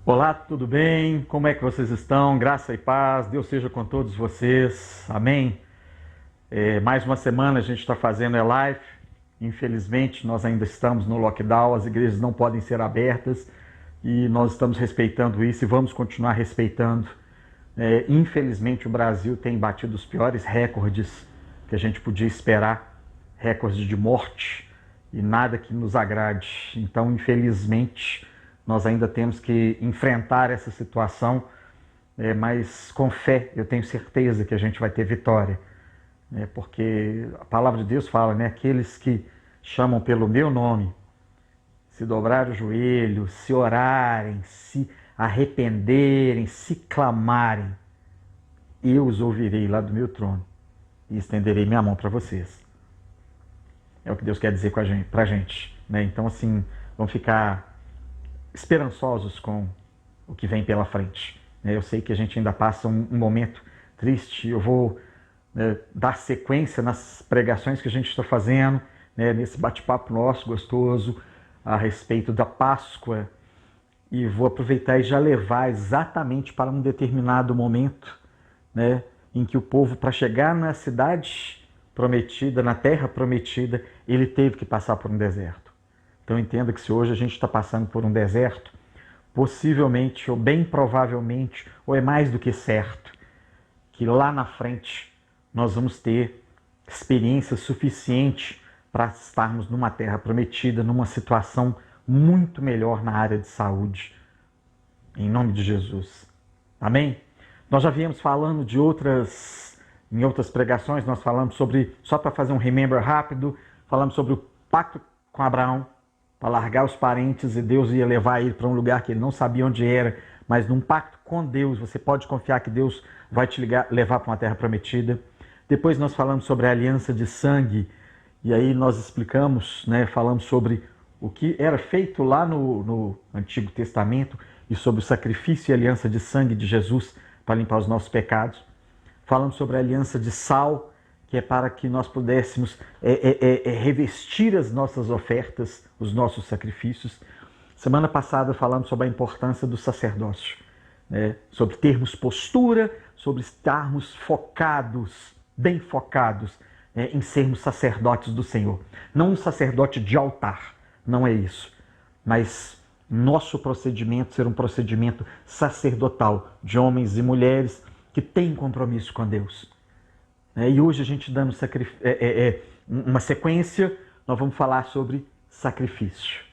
Olá, tudo bem? Como é que vocês estão? Graça e paz, Deus seja com todos vocês. Amém? Mais uma semana a gente está fazendo live. Infelizmente, nós ainda estamos no lockdown, as igrejas não podem ser abertas e nós estamos respeitando isso e vamos continuar respeitando. Infelizmente, o Brasil tem batido os piores recordes que a gente podia esperar, recordes de morte e nada que nos agrade. Então, infelizmente, nós ainda temos que enfrentar essa situação, mas com fé eu tenho certeza que a gente vai ter vitória, porque a palavra de Deus fala, né? Aqueles que chamam pelo meu nome, se dobrarem o joelho, se orarem, se arrependerem, se clamarem, eu os ouvirei lá do meu trono e estenderei minha mão para vocês. É o que Deus quer dizer pra gente, né? Então, assim, vamos ficar esperançosos com o que vem pela frente. Eu sei que a gente ainda passa um momento triste. Eu vou dar sequência nas pregações que a gente está fazendo, nesse bate-papo nosso gostoso a respeito da Páscoa, e vou aproveitar e já levar exatamente para um determinado momento, em que o povo, para chegar na cidade prometida, na terra prometida, ele teve que passar por um deserto. Então entenda que se hoje a gente está passando por um deserto, possivelmente, ou bem provavelmente, ou é mais do que certo, que lá na frente nós vamos ter experiência suficiente para estarmos numa terra prometida, numa situação muito melhor na área de saúde. Em nome de Jesus. Amém? Nós já viemos falando em outras pregações, nós falamos sobre, só para fazer um remember rápido, falamos sobre o pacto com Abraão, para largar os parentes, e Deus ia levar ele para um lugar que ele não sabia onde era, mas num pacto com Deus, você pode confiar que Deus vai te levar para uma terra prometida. Depois nós falamos sobre a aliança de sangue, e aí nós explicamos, falamos sobre o que era feito lá no Antigo Testamento e sobre o sacrifício e aliança de sangue de Jesus para limpar os nossos pecados. Falamos sobre a aliança de sal, que é para que nós pudéssemos revestir as nossas ofertas, os nossos sacrifícios. Semana passada falamos sobre a importância do sacerdócio, sobre termos postura, sobre estarmos focados, bem focados, em sermos sacerdotes do Senhor. Não um sacerdote de altar, não é isso, mas nosso procedimento ser um procedimento sacerdotal de homens e mulheres que têm compromisso com Deus. E hoje a gente dando uma sequência, nós vamos falar sobre sacrifício.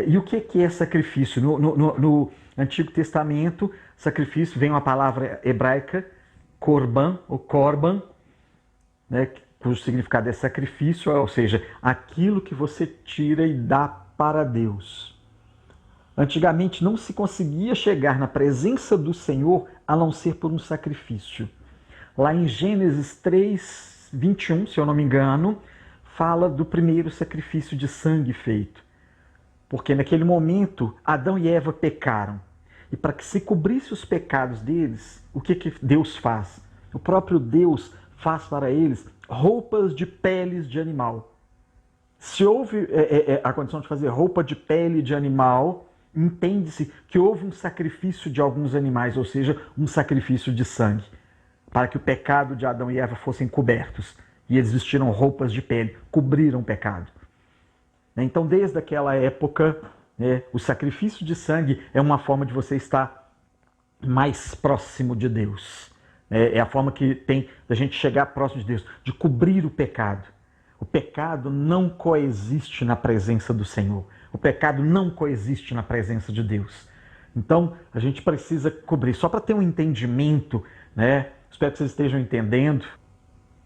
E o que é sacrifício? No Antigo Testamento, sacrifício vem uma palavra hebraica, korban, ou korban, cujo significado é sacrifício, ou seja, aquilo que você tira e dá para Deus. Antigamente não se conseguia chegar na presença do Senhor a não ser por um sacrifício. Lá em Gênesis 3, 21, se eu não me engano, fala do primeiro sacrifício de sangue feito. Porque naquele momento, Adão e Eva pecaram. E para que se cobrisse os pecados deles, o que Deus faz? O próprio Deus faz para eles roupas de peles de animal. Se houve a condição de fazer roupa de pele de animal, entende-se que houve um sacrifício de alguns animais, ou seja, um sacrifício de sangue, para que o pecado de Adão e Eva fossem cobertos. E eles vestiram roupas de pele, cobriram o pecado. Então, desde aquela época, o sacrifício de sangue é uma forma de você estar mais próximo de Deus. É a forma que tem da gente chegar próximo de Deus, de cobrir o pecado. O pecado não coexiste na presença do Senhor. O pecado não coexiste na presença de Deus. Então, a gente precisa cobrir. Só para ter um entendimento, espero que vocês estejam entendendo.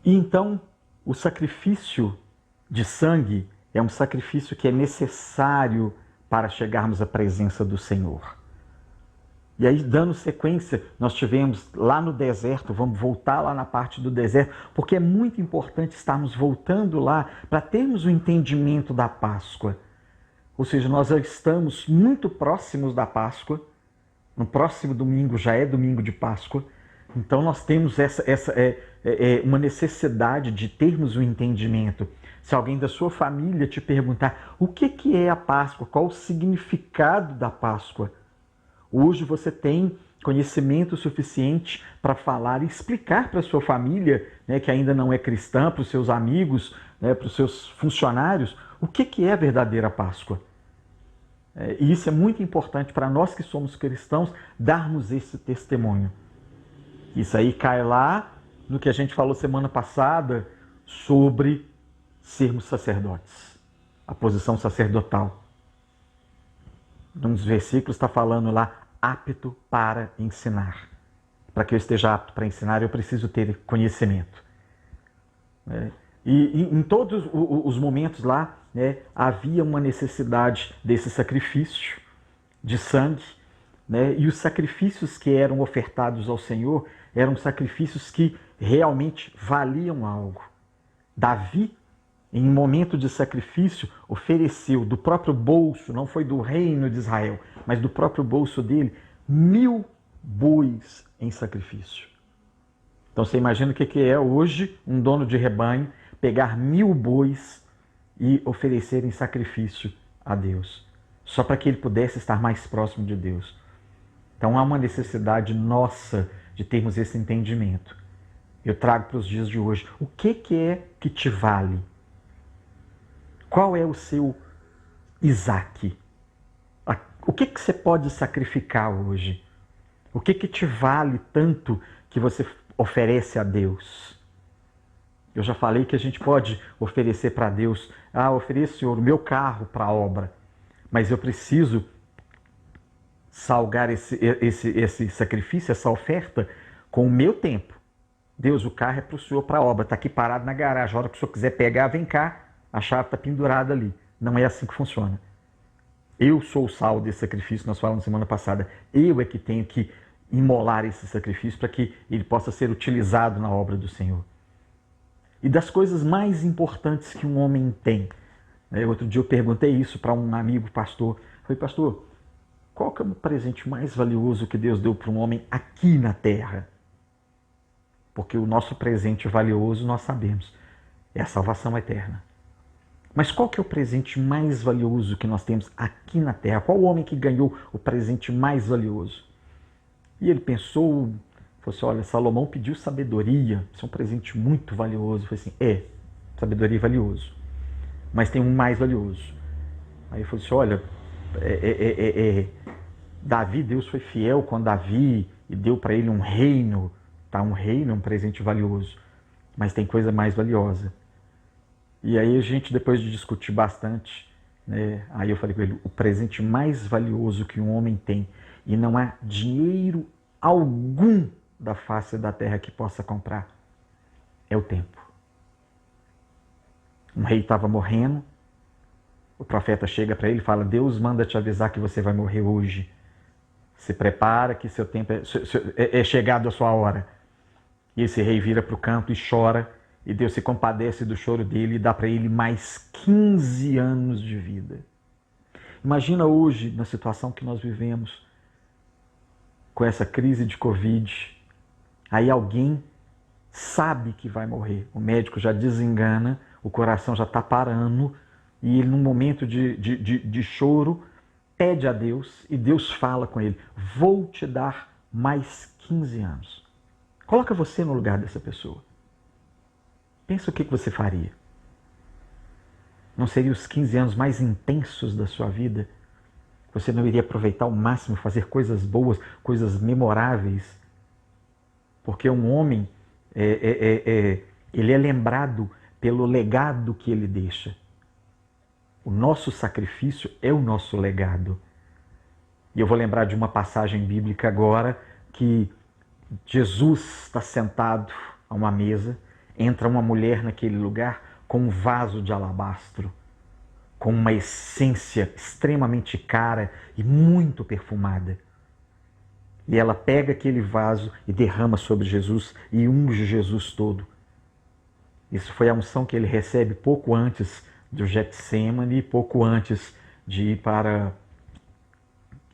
E então, o sacrifício de sangue é um sacrifício que é necessário para chegarmos à presença do Senhor. E aí, dando sequência, nós tivemos lá no deserto, vamos voltar lá na parte do deserto, porque é muito importante estarmos voltando lá para termos o entendimento da Páscoa. Ou seja, nós já estamos muito próximos da Páscoa, no próximo domingo já é domingo de Páscoa, então nós temos uma necessidade de termos o entendimento. Se alguém da sua família te perguntar o que é a Páscoa, qual o significado da Páscoa, Hoje você tem conhecimento suficiente para falar e explicar para a sua família, né, que ainda não é cristã, para os seus amigos, né, para os seus funcionários, o que é a verdadeira Páscoa. E isso é muito importante para nós que somos cristãos, darmos esse testemunho. Isso aí cai lá no que a gente falou semana passada sobre sermos sacerdotes, a posição sacerdotal. Num dos versículos está falando lá, apto para ensinar. Para que eu esteja apto para ensinar, eu preciso ter conhecimento. E em todos os momentos lá, né, havia uma necessidade desse sacrifício de sangue, né, e os sacrifícios que eram ofertados ao Senhor eram sacrifícios que realmente valiam algo. Davi, em um momento de sacrifício, ofereceu do próprio bolso, não foi do reino de Israel, mas do próprio bolso dele, 1000 bois em sacrifício. Então você imagina o que é hoje um dono de rebanho pegar 1000 bois e oferecer em sacrifício a Deus, só para que ele pudesse estar mais próximo de Deus. Então há uma necessidade nossa de termos esse entendimento. Eu trago para os dias de hoje. O que é que te vale? Qual é o seu Isaac? O que você pode sacrificar hoje? O que te vale tanto que você oferece a Deus? Eu já falei que a gente pode oferecer para Deus, ofereço, Senhor, o meu carro para a obra, mas eu preciso salgar esse sacrifício, essa oferta, com o meu tempo. Deus, o carro é para o Senhor, para a obra, está aqui parado na garagem, a hora que o Senhor quiser pegar, vem cá, a chave está pendurada ali. Não é assim que funciona. Eu sou o sal desse sacrifício, nós falamos semana passada, eu é que tenho que imolar esse sacrifício para que ele possa ser utilizado na obra do Senhor. E das coisas mais importantes que um homem tem, outro dia eu perguntei isso para um amigo pastor, falei, pastor, qual que é o presente mais valioso que Deus deu para um homem aqui na terra? Porque o nosso presente valioso, nós sabemos, é a salvação eterna. Mas qual que é o presente mais valioso que nós temos aqui na terra? Qual o homem que ganhou o presente mais valioso? E ele pensou, falou assim, olha, Salomão pediu sabedoria, isso é um presente muito valioso. Eu falei assim, sabedoria é valioso, mas tem um mais valioso. Aí ele falou assim, olha, Davi, Deus foi fiel com Davi e deu para ele um reino, tá? Um reino é um presente valioso, mas tem coisa mais valiosa. E aí a gente, depois de discutir bastante, né, aí eu falei com ele, o presente mais valioso que um homem tem, e não há dinheiro algum da face da terra que possa comprar, é o tempo. Um rei estava morrendo, o profeta chega para ele e fala, Deus manda te avisar que você vai morrer hoje. Se prepara que seu tempo é chegado a sua hora. E esse rei vira para o canto e chora, e Deus se compadece do choro dele e dá para ele mais 15 anos de vida. Imagina hoje, na situação que nós vivemos, com essa crise de Covid, aí alguém sabe que vai morrer. O médico já desengana, o coração já está parando, e ele, num momento de choro, pede a Deus, e Deus fala com ele, vou te dar mais 15 anos. Coloca você no lugar dessa pessoa. Pensa o que você faria. Não seriam os 15 anos mais intensos da sua vida? Você não iria aproveitar ao máximo, fazer coisas boas, coisas memoráveis? Porque um homem, ele é lembrado pelo legado que ele deixa. O nosso sacrifício é o nosso legado. E eu vou lembrar de uma passagem bíblica agora, que Jesus está sentado a uma mesa, entra uma mulher naquele lugar com um vaso de alabastro, com uma essência extremamente cara e muito perfumada. E ela pega aquele vaso e derrama sobre Jesus e unge Jesus todo. Isso foi a unção que ele recebe pouco antes do Getsêmani e pouco antes de ir para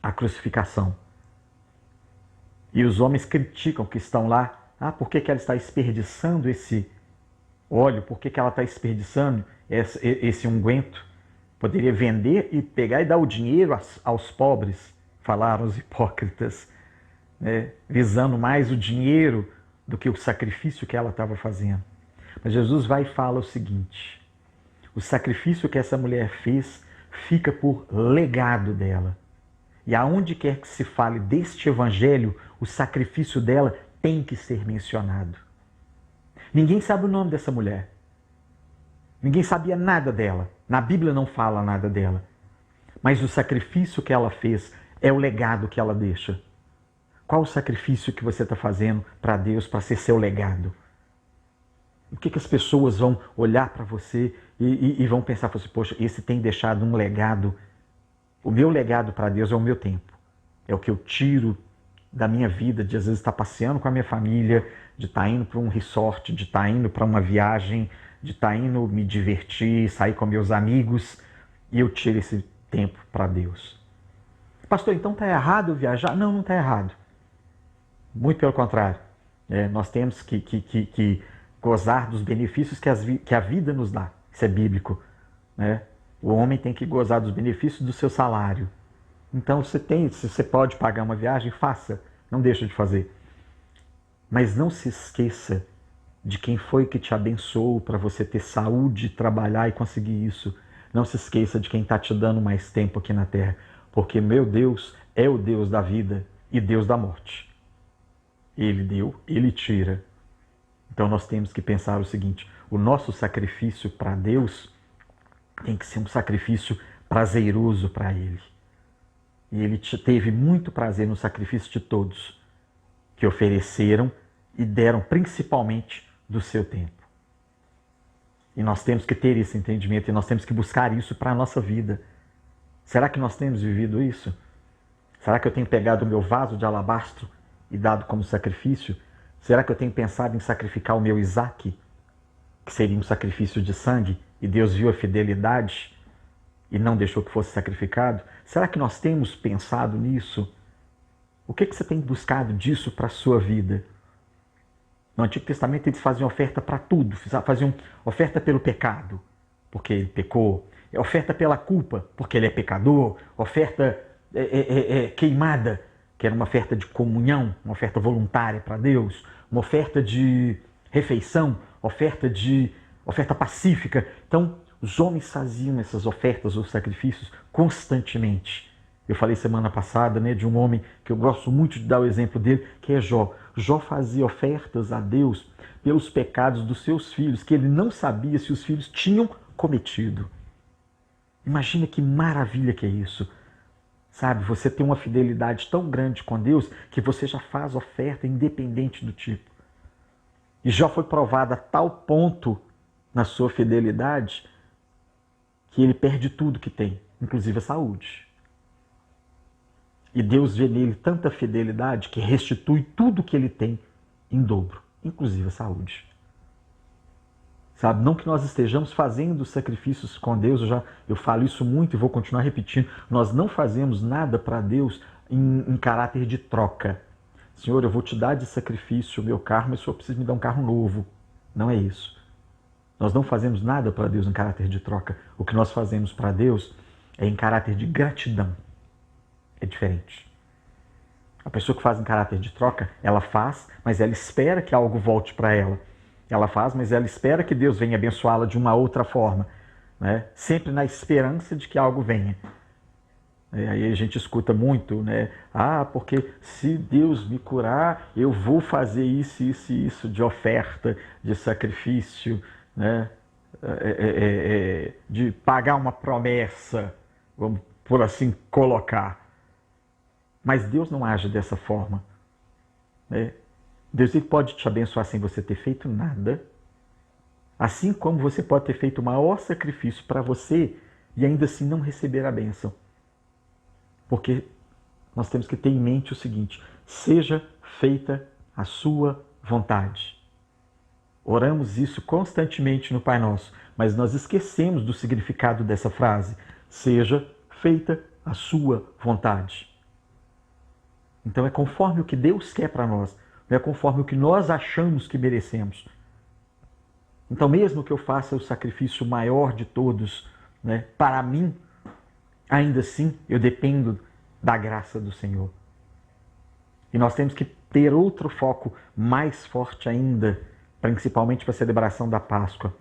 a crucificação. E os homens criticam que estão lá. Por que ela está desperdiçando esse óleo? Por que ela está desperdiçando esse unguento? Poderia vender e pegar e dar o dinheiro aos pobres. falaram os hipócritas, né? Visando mais o dinheiro do que o sacrifício que ela estava fazendo. Mas Jesus vai e fala o seguinte: o sacrifício que essa mulher fez fica por legado dela. E aonde quer que se fale deste evangelho, o sacrifício dela tem que ser mencionado. Ninguém sabe o nome dessa mulher. Ninguém sabia nada dela. Na Bíblia não fala nada dela. Mas o sacrifício que ela fez é o legado que ela deixa. Qual o sacrifício que você está fazendo para Deus, para ser seu legado? O que as pessoas vão olhar para você e vão pensar assim: poxa, esse tem deixado um legado. O meu legado para Deus é o meu tempo. É o que eu tiro da minha vida, de às vezes estar passeando com a minha família, de estar indo para um resort, de estar indo para uma viagem, de estar indo me divertir, sair com meus amigos, e eu tiro esse tempo para Deus. Pastor, então está errado eu viajar? Não, não está errado. Muito pelo contrário. Nós temos que gozar dos benefícios que a vida nos dá. Isso é bíblico, né? O homem tem que gozar dos benefícios do seu salário. Então, se você pode pagar uma viagem, faça. Não deixa de fazer. Mas não se esqueça de quem foi que te abençoou para você ter saúde, trabalhar e conseguir isso. Não se esqueça de quem está te dando mais tempo aqui na terra. Porque meu Deus é o Deus da vida e Deus da morte. Ele deu, Ele tira. Então nós temos que pensar o seguinte: o nosso sacrifício para Deus tem que ser um sacrifício prazeroso para Ele. E Ele teve muito prazer no sacrifício de todos que ofereceram e deram principalmente do seu tempo. E nós temos que ter esse entendimento e nós temos que buscar isso para a nossa vida. Será que nós temos vivido isso? Será que eu tenho pegado o meu vaso de alabastro e dado como sacrifício? Será que eu tenho pensado em sacrificar o meu Isaque, que seria um sacrifício de sangue, e Deus viu a fidelidade e não deixou que fosse sacrificado? Será que nós temos pensado nisso? O que você tem buscado disso para a sua vida? No Antigo Testamento eles faziam oferta para tudo, faziam oferta pelo pecado, porque ele pecou, oferta pela culpa, porque ele é pecador, oferta queimada, que era uma oferta de comunhão, uma oferta voluntária para Deus, uma oferta de refeição, oferta pacífica. Então, os homens faziam essas ofertas ou sacrifícios constantemente. Eu falei semana passada, né, de um homem que eu gosto muito de dar o exemplo dele, que é Jó. Jó fazia ofertas a Deus pelos pecados dos seus filhos, que ele não sabia se os filhos tinham cometido. Imagina que maravilha que é isso. Sabe, você tem uma fidelidade tão grande com Deus que você já faz oferta independente do tipo. E Jó foi provado a tal ponto na sua fidelidade que ele perde tudo que tem, inclusive a saúde. E Deus vê nele tanta fidelidade que restitui tudo que ele tem em dobro, inclusive a saúde. Sabe, não que nós estejamos fazendo sacrifícios com Deus, eu falo isso muito e vou continuar repetindo, nós não fazemos nada para Deus em caráter de troca. Senhor, eu vou te dar de sacrifício o meu carro, mas o Senhor precisa me dar um carro novo. Não é isso. Nós não fazemos nada para Deus em caráter de troca. O que nós fazemos para Deus é em caráter de gratidão. É diferente. A pessoa que faz em caráter de troca, ela faz, mas ela espera que algo volte para ela. Ela faz, mas ela espera que Deus venha abençoá-la de uma outra forma, né? Sempre na esperança de que algo venha. Aí a gente escuta muito, né? Ah, porque se Deus me curar, eu vou fazer isso, isso e isso de oferta, de sacrifício, né? De pagar uma promessa, vamos por assim colocar. Mas Deus não age dessa forma, né? Deus ele pode te abençoar sem você ter feito nada, assim como você pode ter feito o maior sacrifício para você e ainda assim não receber a bênção. Porque nós temos que ter em mente o seguinte: seja feita a sua vontade. Oramos isso constantemente no Pai Nosso, mas nós esquecemos do significado dessa frase. Seja feita a sua vontade. Então é conforme o que Deus quer para nós, não é conforme o que nós achamos que merecemos. Então mesmo que eu faça o sacrifício maior de todos, né, para mim, ainda assim eu dependo da graça do Senhor. E nós temos que ter outro foco mais forte ainda, principalmente para a celebração da Páscoa.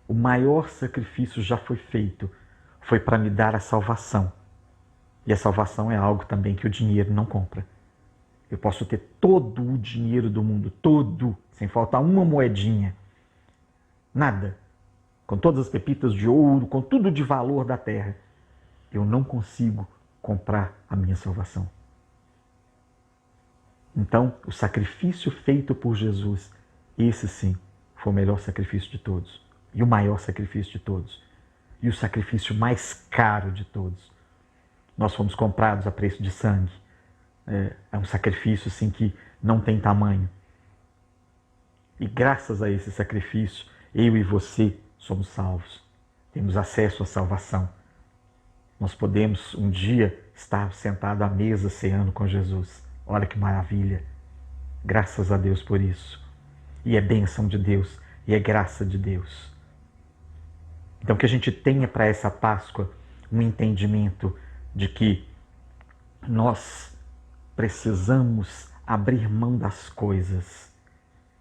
O maior sacrifício já foi feito, foi para me dar a salvação. E a salvação é algo também que o dinheiro não compra. Eu posso ter todo o dinheiro do mundo, todo, sem faltar uma moedinha. Nada. Com todas as pepitas de ouro, com tudo de valor da terra. Eu não consigo comprar a minha salvação. Então, o sacrifício feito por Jesus, esse sim, foi o melhor sacrifício de todos. E o maior sacrifício de todos. E o sacrifício mais caro de todos. Nós fomos comprados a preço de sangue. É um sacrifício assim que não tem tamanho. E graças a esse sacrifício, eu e você somos salvos. Temos acesso à salvação. Nós podemos um dia estar sentado à mesa ceando com Jesus. Olha que maravilha. Graças a Deus por isso. E é bênção de Deus. E é graça de Deus. Então que a gente tenha para essa Páscoa um entendimento de que nós precisamos abrir mão das coisas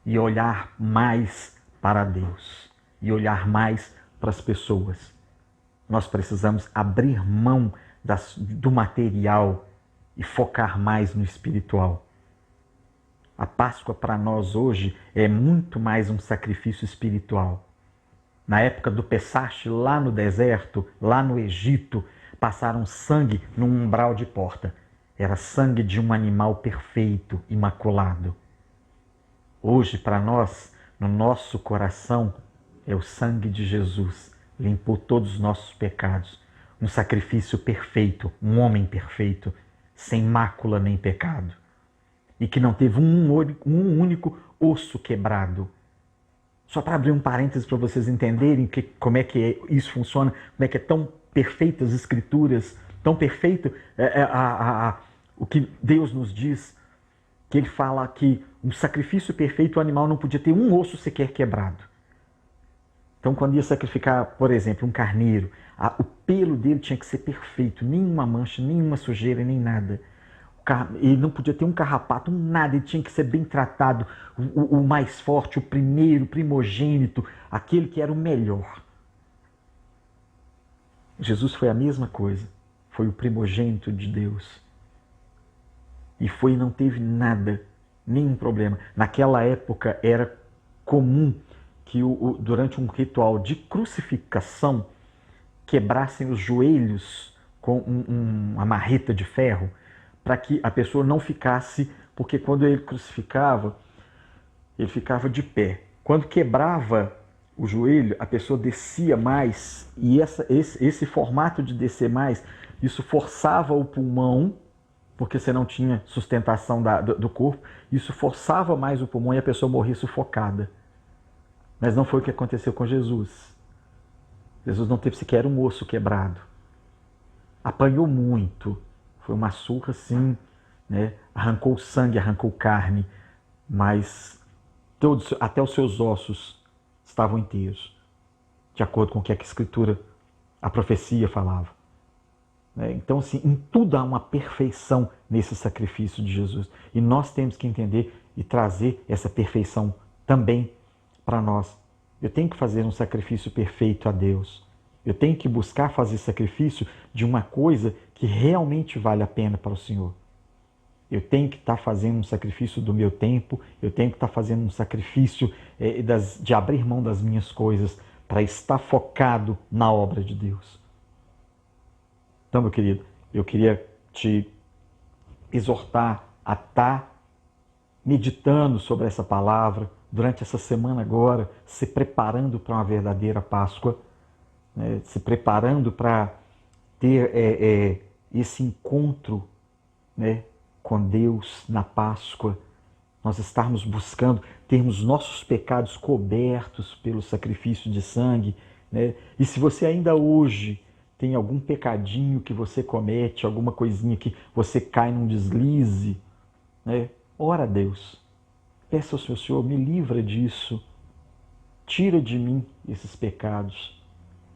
e olhar mais para Deus e olhar mais para as pessoas. Nós precisamos abrir mão do material e focar mais no espiritual. A Páscoa para nós hoje é muito mais um sacrifício espiritual. Na época do Pessach, lá no deserto, lá no Egito, passaram sangue num umbral de porta. Era sangue de um animal perfeito, imaculado. Hoje, para nós, no nosso coração, é o sangue de Jesus. Limpou todos os nossos pecados. Um sacrifício perfeito, um homem perfeito, sem mácula nem pecado. E que não teve um único osso quebrado. Só para abrir um parênteses para vocês entenderem como é que isso funciona, como é que é tão perfeita as Escrituras, tão perfeito o que Deus nos diz, que Ele fala que um sacrifício perfeito, o animal não podia ter um osso sequer quebrado. Então, quando ia sacrificar, por exemplo, um carneiro, o pelo dele tinha que ser perfeito, nenhuma mancha, nenhuma sujeira, nem nada. Ele não podia ter um carrapato, nada, ele tinha que ser bem tratado, o mais forte, o primeiro, o primogênito, aquele que era o melhor. Jesus foi a mesma coisa, foi o primogênito de Deus. E não teve nada, nenhum problema. Naquela época era comum que durante um ritual de crucificação quebrassem os joelhos com uma marreta de ferro, para que a pessoa não ficasse, porque quando ele crucificava, ele ficava de pé. Quando quebrava o joelho, a pessoa descia mais, e esse formato de descer mais, isso forçava o pulmão, porque você não tinha sustentação do corpo, isso forçava mais o pulmão e a pessoa morria sufocada. Mas não foi o que aconteceu com Jesus. Jesus não teve sequer um osso quebrado. Apanhou muito. Foi uma surra, sim, né? Arrancou sangue, arrancou carne, mas até os seus ossos estavam inteiros, de acordo com o que a Escritura, a profecia falava. Então, assim, em tudo há uma perfeição nesse sacrifício de Jesus. E nós temos que entender e trazer essa perfeição também para nós. Eu tenho que fazer um sacrifício perfeito a Deus. Eu tenho que buscar fazer sacrifício de uma coisa que realmente vale a pena para o Senhor. Eu tenho que estar fazendo um sacrifício do meu tempo, eu tenho que estar fazendo um sacrifício de abrir mão das minhas coisas para estar focado na obra de Deus. Então, meu querido, eu queria te exortar a estar meditando sobre essa palavra durante essa semana agora, se preparando para uma verdadeira Páscoa, né? Se preparando para ter esse encontro, né, com Deus na Páscoa, nós estarmos buscando, termos nossos pecados cobertos pelo sacrifício de sangue, né? E se você ainda hoje tem algum pecadinho que você comete, alguma coisinha que você cai num deslize, né? Ora a Deus, peça ao seu Senhor, me livra disso, tira de mim esses pecados.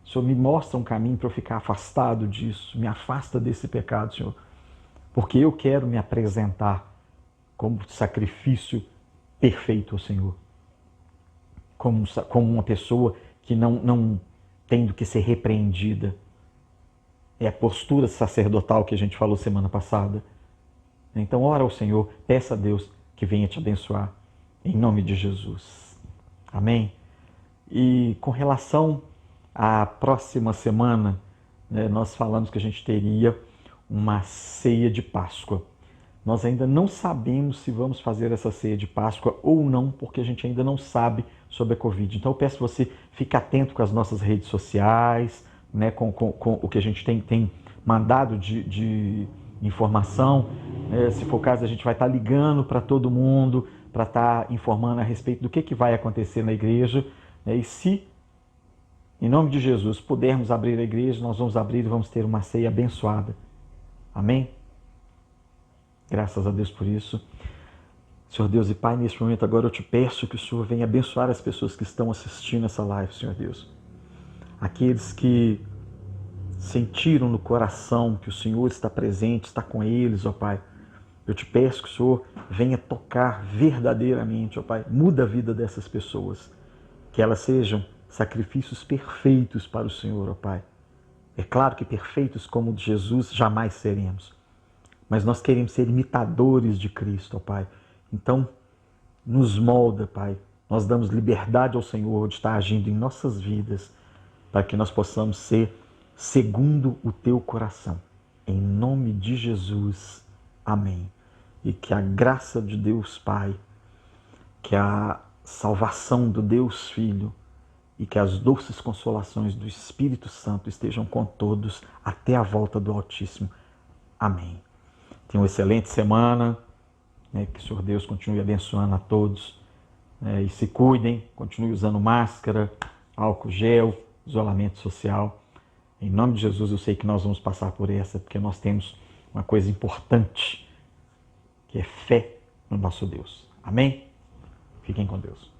O Senhor me mostra um caminho para eu ficar afastado disso, me afasta desse pecado, Senhor. porque eu quero me apresentar como sacrifício perfeito ao Senhor. Como uma pessoa que não tem do que ser repreendida. É a postura sacerdotal que a gente falou semana passada. Então, ora ao Senhor, peça a Deus que venha te abençoar, em nome de Jesus. Amém? E com relação à próxima semana, né, nós falamos que a gente teria uma ceia de Páscoa. Nós ainda não sabemos se vamos fazer essa ceia de Páscoa ou não, porque a gente ainda não sabe sobre a Covid. Então eu peço que você fique atento com as nossas redes sociais, né, com o que a gente tem mandado de informação. Se for o caso, a gente vai estar ligando para todo mundo, para estar informando a respeito do que vai acontecer na igreja. E se, em nome de Jesus, pudermos abrir a igreja, nós vamos abrir e vamos ter uma ceia abençoada. Amém? Graças a Deus por isso. Senhor Deus e Pai, neste momento agora eu te peço que o Senhor venha abençoar as pessoas que estão assistindo essa live, Senhor Deus. Aqueles que sentiram no coração que o Senhor está presente, está com eles, ó Pai. Eu te peço que o Senhor venha tocar verdadeiramente, ó Pai. Muda a vida dessas pessoas. Que elas sejam sacrifícios perfeitos para o Senhor, ó Pai. É claro que perfeitos como o de Jesus jamais seremos. Mas nós queremos ser imitadores de Cristo, ó Pai. Então, nos molda, Pai. Nós damos liberdade ao Senhor de estar agindo em nossas vidas, para que nós possamos ser segundo o Teu coração. Em nome de Jesus. Amém. E que a graça de Deus Pai, que a salvação do Deus Filho e que as doces consolações do Espírito Santo estejam com todos até a volta do Altíssimo. Amém. Tenha uma excelente semana, né? Que o Senhor Deus continue abençoando a todos, né? E se cuidem, continue usando máscara, álcool gel, isolamento social. Em nome de Jesus, eu sei que nós vamos passar por essa, porque nós temos uma coisa importante, que é fé no nosso Deus. Amém? Fiquem com Deus.